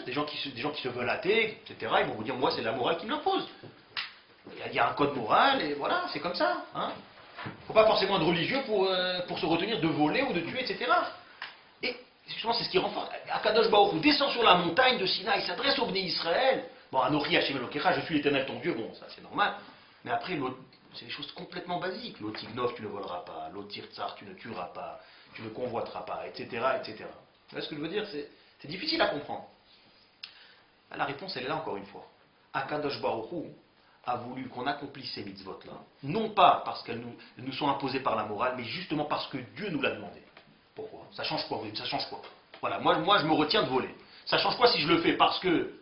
des gens qui se veulent athées, etc. Ils vont vous dire, moi, c'est la morale qui me l'impose. Il y a un code moral, et voilà, c'est comme ça. Il ne faut pas forcément être religieux pour se retenir de voler ou de tuer, etc. Et justement, c'est ce qui renforce. Akadosh Baruch Hu descend sur la montagne de Sinaï, il s'adresse au Bnei Israël. Bon, Anochi Hashem Elokecha, je suis l'Éternel ton Dieu, bon, ça c'est normal. Mais après, c'est des choses complètement basiques. L'otignov, tu ne voleras pas. L'otirtsar, tu ne tueras pas. Tu ne convoiteras pas, etc., etc. Vous voyez ce que je veux dire? C'est difficile à comprendre. La réponse, elle est là encore une fois. Akadosh Baruch Hu a voulu qu'on accomplisse ces mitzvot-là, non pas parce qu'elles nous sont imposées par la morale, mais justement parce que Dieu nous l'a demandé. Pourquoi? Ça change quoi? Ça change quoi? Voilà, moi je me retiens de voler. Ça change quoi si je le fais parce que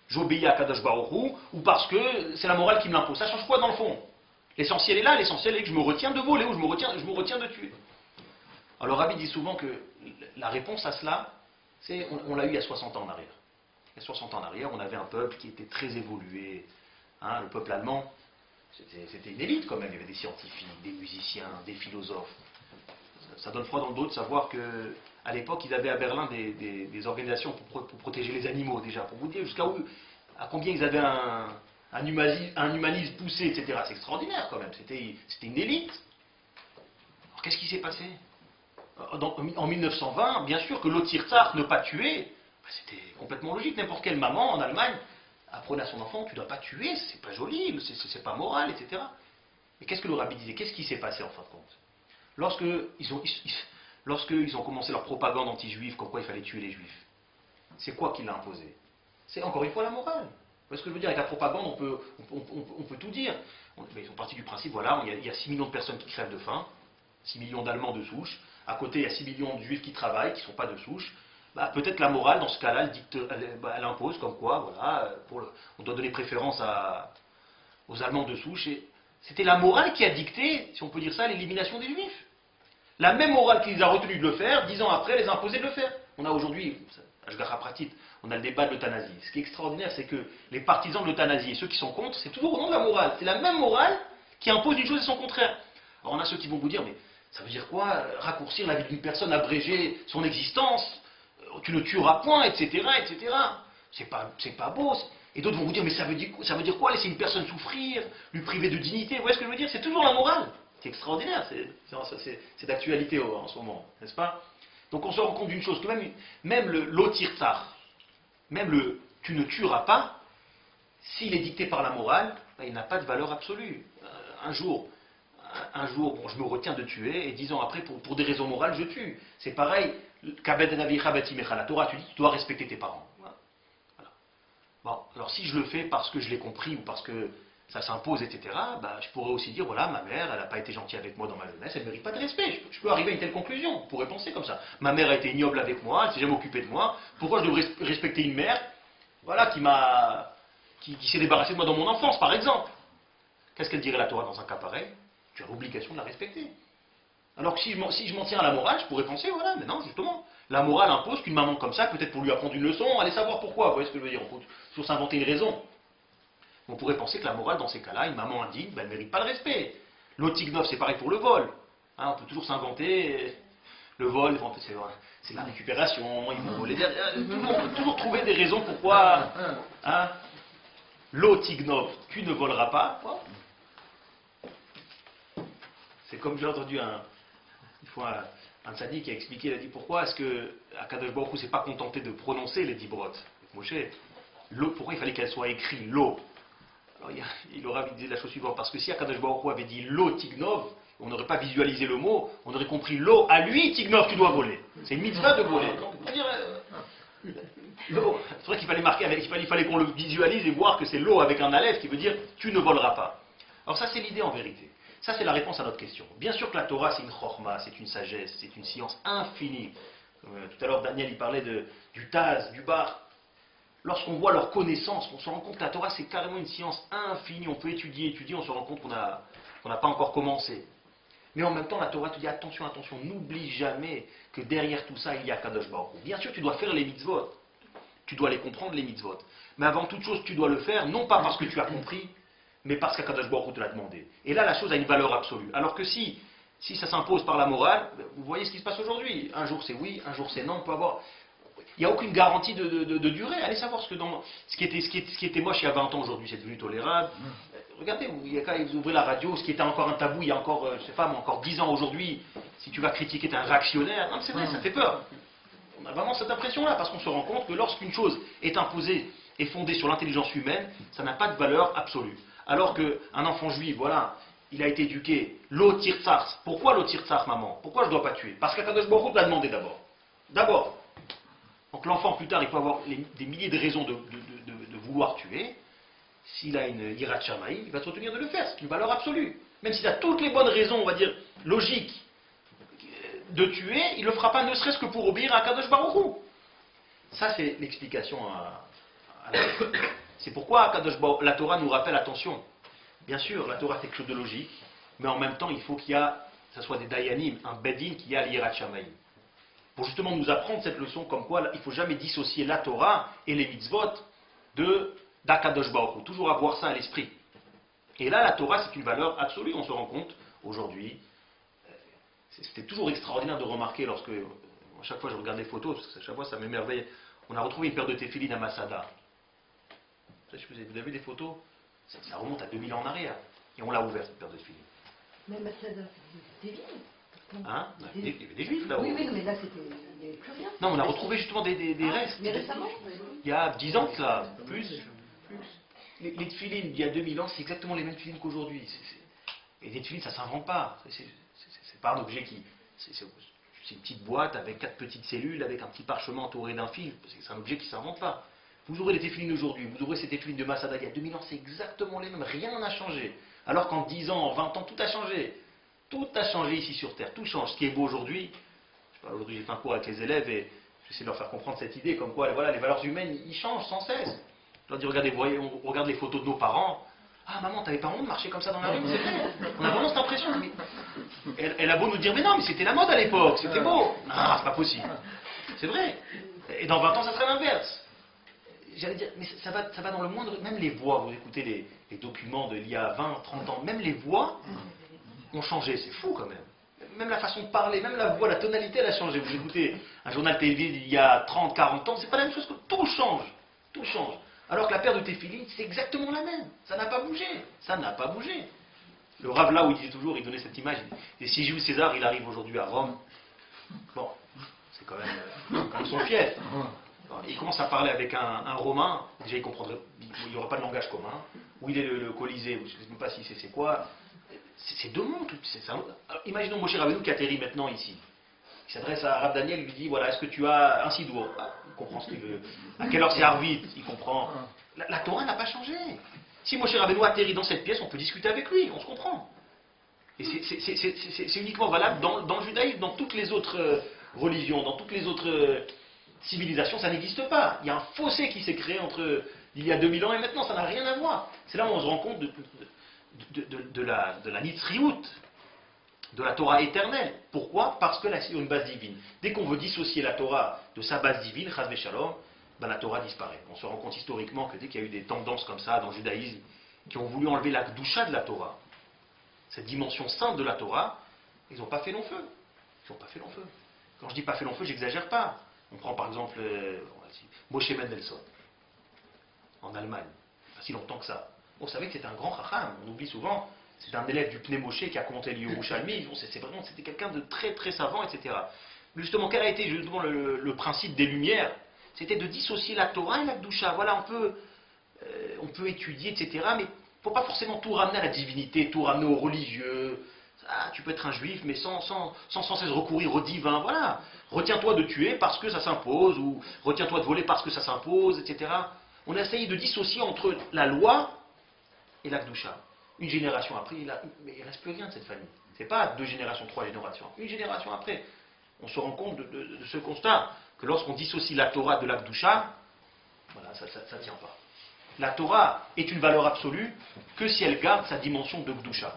j'obéis à Akadosh Baruch Hu ou parce que c'est la morale qui me l'impose? Ça change quoi dans le fond? L'essentiel est là, l'essentiel est que je me retiens de voler ou je me retiens de tuer. Alors Rabbi dit souvent que la réponse à cela, c'est, on l'a eu il y a 60 ans en arrière. Il y a 60 ans en arrière, on avait un peuple qui était très évolué. Le peuple allemand, c'était une élite quand même. Il y avait des scientifiques, des musiciens, des philosophes. Ça donne froid dans le dos de savoir qu'à l'époque, ils avaient à Berlin des organisations pour protéger les animaux déjà. Pour vous dire à combien ils avaient un humanisme poussé, etc. C'est extraordinaire quand même. C'était une élite. Alors qu'est-ce qui s'est passé en 1920, bien sûr que l'Otirtsar, ne pas tuer, c'était complètement logique. N'importe quelle maman en Allemagne apprenait à son enfant, tu ne dois pas tuer, c'est pas joli, c'est pas moral, etc. Mais qu'est-ce que le rabbi disait? Qu'est-ce qui s'est passé en fin de compte? Lorsqu'ils ont commencé leur propagande anti-juive, comme quoi il fallait tuer les juifs, c'est quoi qui l'a imposé? C'est encore une fois la morale. Vous voyez ce que je veux dire? Avec la propagande, on peut tout dire. Ils sont partis du principe, voilà, il y a 6 millions de personnes qui crèvent de faim, 6 millions d'Allemands de souche, à côté il y a 6 millions de Juifs qui travaillent, qui ne sont pas de souche. Peut-être la morale, dans ce cas-là, elle impose comme quoi, voilà, on doit donner préférence aux Allemands de souche. C'était la morale qui a dicté, si on peut dire ça, l'élimination des Juifs. La même morale qui les a retenus de le faire, 10 ans après, les a imposés de le faire. On a aujourd'hui, Ashgacha Pratit, on a le débat de l'euthanasie. Ce qui est extraordinaire, c'est que les partisans de l'euthanasie et ceux qui sont contre, c'est toujours au nom de la morale. C'est la même morale qui impose une chose et son contraire. Alors on a ceux qui vont vous dire, mais ça veut dire quoi? Raccourcir la vie d'une personne, abréger son existence, tu ne tueras point, etc., etc. C'est pas beau. Et d'autres vont vous dire, mais ça veut dire quoi? Laisser une personne souffrir, lui priver de dignité. Vous voyez ce que je veux dire? C'est toujours la morale. C'est extraordinaire, c'est d'actualité en ce moment, n'est-ce pas? Donc on se rend compte d'une chose, que même l'otirtsar, même le tu ne tueras pas, s'il est dicté par la morale, il n'a pas de valeur absolue. Un jour, bon, je me retiens de tuer, et 10 ans après, pour des raisons morales, je tue. C'est pareil, la Torah, tu dis, tu dois respecter tes parents. Voilà. Bon, alors si je le fais parce que je l'ai compris, ou parce que ça s'impose, etc., je pourrais aussi dire, voilà, ma mère, elle n'a pas été gentille avec moi dans ma jeunesse, elle ne mérite pas de respect. Je peux arriver à une telle conclusion, on pourrait penser comme ça. Ma mère a été ignoble avec moi, elle ne s'est jamais occupée de moi, pourquoi je devrais respecter une mère, voilà, qui s'est débarrassée de moi dans mon enfance, par exemple? Qu'est-ce qu'elle dirait la Torah dans un cas pareil? Tu as l'obligation de la respecter. Alors que si je m'en tiens à la morale, je pourrais penser, voilà, mais non, justement, la morale impose qu'une maman comme ça, peut-être pour lui apprendre une leçon, allez savoir pourquoi, vous voyez ce que je veux dire? On peut toujours s'inventer une raison. On pourrait penser que la morale, dans ces cas-là, une maman indigne, elle ne mérite pas le respect. L'otignov, c'est pareil pour le vol. On peut toujours s'inventer le vol, c'est la récupération, ils vont voler. On peut toujours trouver des raisons pourquoi. L'otignov, tu ne voleras pas. C'est comme j'ai entendu une fois un tzaddik qui a expliqué, il a dit pourquoi est-ce que Akadosh Baruch Hu ne s'est pas contenté de prononcer les 10 brotes. Moshe, pourquoi il fallait qu'elle soit écrite l'eau? Alors il aura dit la chose suivante, parce que si Akadosh Baruch Hu avait dit l'eau tignov, on n'aurait pas visualisé le mot, on aurait compris l'eau à lui, tignov, tu dois voler. C'est une mitzvah de voler. Donc, l'eau, c'est vrai qu'il fallait marquer il fallait qu'on le visualise et voir que c'est l'eau avec un aleph qui veut dire tu ne voleras pas. Alors ça c'est l'idée en vérité. Ça c'est la réponse à notre question. Bien sûr que la Torah c'est une chorma, c'est une sagesse, c'est une science infinie. Tout à l'heure Daniel il parlait du Taz, du Bar. Lorsqu'on voit leur connaissance, on se rend compte que la Torah c'est carrément une science infinie. On peut étudier, on se rend compte qu'on n'a pas encore commencé. Mais en même temps, la Torah te dit attention, attention, n'oublie jamais que derrière tout ça, il y a Kadosh Baruch Hu. Bien sûr, tu dois faire les mitzvot. Tu dois les comprendre, les mitzvot. Mais avant toute chose, tu dois le faire, non pas parce que tu as compris, mais parce qu'Akadosh Baruch Hu te l'a demandé. Et là, la chose a une valeur absolue. Alors que si ça s'impose par la morale, vous voyez ce qui se passe aujourd'hui. Un jour c'est oui, un jour c'est non. On peut avoir... Il n'y a aucune garantie de durée. Allez savoir ce qui était moche il y a 20 ans aujourd'hui, c'est devenu tolérable. Regardez, quand vous ouvrez la radio, ce qui était encore un tabou il y a encore, je sais pas, encore 10 ans aujourd'hui, si tu vas critiquer, tu es un réactionnaire. Non, c'est vrai, ça fait peur. On a vraiment cette impression-là, parce qu'on se rend compte que lorsqu'une chose est imposée et fondée sur l'intelligence humaine, ça n'a pas de valeur absolue. Alors qu'un enfant juif, voilà, il a été éduqué, lo tirtsar. Pourquoi lo tirtsar, maman? Pourquoi je ne dois pas tuer? Parce qu'Akadosh Baruch Hu l'a demandé d'abord. D'abord. Donc l'enfant, plus tard, il peut avoir des milliers de raisons de vouloir tuer. S'il a une hirat shamaï, il va se retenir de le faire. C'est une valeur absolue. Même s'il a toutes les bonnes raisons, on va dire, logiques, de tuer, il ne le fera pas, ne serait-ce que pour obéir à Akadosh Baruch Hu. Ça, c'est l'explication à la C'est pourquoi la Torah nous rappelle, attention, bien sûr, la Torah c'est quelque chose de logique, mais en même temps, il faut que ce soit des dayanim, un bedin qui a l'hirat shamaï. Pour justement nous apprendre cette leçon comme quoi il ne faut jamais dissocier la Torah et les mitzvot d'Akadosh Baruch Hu. Toujours avoir ça à l'esprit. Et là, la Torah, c'est une valeur absolue, on se rend compte aujourd'hui. C'était toujours extraordinaire de remarquer lorsque, à chaque fois je regarde des photos, parce que à chaque fois ça m'émerveille, on a retrouvé une paire de téphilines à Masada. Vous avez vu des photos? Ça remonte à 2000 ans en arrière. Et on l'a ouvert, cette paire de téphilines. Mais Masada, c'était bien. Hein? Il y avait des juifs là-haut. Oui, mais là, il n'y avait plus rien. Non, on a retrouvé justement des restes. Mais récemment? Il y a 10 ans que là, plus. Les téphilines, il y a 2000 ans, c'est exactement les mêmes téphilines qu'aujourd'hui. Et des téphilines, ça ne s'invente pas. C'est pas un objet qui... C'est une petite boîte avec 4 petites cellules, avec un petit parchemin entouré d'un fil. C'est un objet qui ne s'invente pas. Vous ouvrez les téphilines aujourd'hui, vous ouvrez ces téphilines de Masada il y a 2000 ans, c'est exactement les mêmes. Rien n'a changé. Alors qu'en 10 ans, en 20 ans, tout a changé. Tout a changé ici sur Terre. Tout change. Ce qui est beau aujourd'hui, aujourd'hui j'ai fait un cours avec les élèves et j'essaie de leur faire comprendre cette idée, comme quoi voilà, les valeurs humaines, ils changent sans cesse. Je leur dis, regardez, voyez, on regarde les photos de nos parents. Ah maman, t'avais pas honte de marcher comme ça dans la rue? C'est vrai. On a vraiment cette impression. Mais elle a beau nous dire, mais non, mais c'était la mode à l'époque, c'était beau. Non, c'est pas possible. C'est vrai. Et dans 20 ans, ça serait l'inverse. J'allais dire, mais ça va dans le moindre... Même les voix, vous écoutez les documents d'il y a 20, 30 ans, même les voix ont changé, c'est fou quand même. Même la façon de parler, même la voix, la tonalité, elle a changé. Vous écoutez un journal télévisé d'il y a 30, 40 ans, c'est pas la même chose que... Tout change. Tout change. Alors que la paire de téphilines, c'est exactement la même. Ça n'a pas bougé. Ça n'a pas bougé. Le Rav là où il disait toujours, il donnait cette image, et si Jules César, il arrive aujourd'hui à Rome, bon, c'est quand même son fief. Il commence à parler avec un Romain, déjà il comprendrait, il n'y aura pas de langage commun. Où il est le Colisée, je ne sais même pas si c'est quoi. C'est deux mondes. Imaginons Moshe Rabbeinu qui atterrit maintenant ici. Il s'adresse à Rav Daniel, il lui dit, voilà, est-ce que tu as un sidour? Il comprend ce qu'il veut. À quelle heure c'est Arvit? Il comprend. La Torah n'a pas changé. Si Moshe Rabbeinu atterrit dans cette pièce, on peut discuter avec lui, on se comprend. Et c'est uniquement valable dans le judaïsme, dans toutes les autres religions, dans toutes les autres civilisations, ça n'existe pas. Il y a un fossé qui s'est créé entre il y a 2000 ans et maintenant, ça n'a rien à voir. C'est là où on se rend compte de la nitzriout, de la Torah éternelle. Pourquoi? Parce que là, c'est une base divine. Dès qu'on veut dissocier la Torah de sa base divine, chas v'shalom, ben la Torah disparaît. On se rend compte historiquement que dès qu'il y a eu des tendances comme ça dans le judaïsme, qui ont voulu enlever la kedusha de la Torah, cette dimension sainte de la Torah, ils n'ont pas fait long feu. Ils n'ont pas fait long feu. Quand je dis pas fait long feu, j'exagère pas. On prend par exemple Moshe Mendelssohn, en Allemagne, pas si longtemps que ça. On savait que c'était un grand chacham, on oublie souvent. C'est un élève du Pnei Moshe qui a commenté le Yerushalmi. C'était quelqu'un de très très savant, etc. Mais justement, quel a été justement le principe des Lumières? C'était de dissocier la Torah et la Kedusha. Voilà, on peut étudier, etc. Mais il ne faut pas forcément tout ramener à la divinité, tout ramener aux religieux. Ah, tu peux être un juif, mais sans cesse recourir au divin. Voilà. Retiens-toi de tuer parce que ça s'impose, ou retiens-toi de voler parce que ça s'impose, etc. On a essayé de dissocier entre la loi et la Kedusha. Une génération après, il ne reste plus rien de cette famille. Ce n'est pas 2 générations, 3 générations. Une génération après, on se rend compte de ce constat, que lorsqu'on dissocie la Torah de la Kedusha, voilà, ça ne tient pas. La Torah est une valeur absolue que si elle garde sa dimension de Kedusha.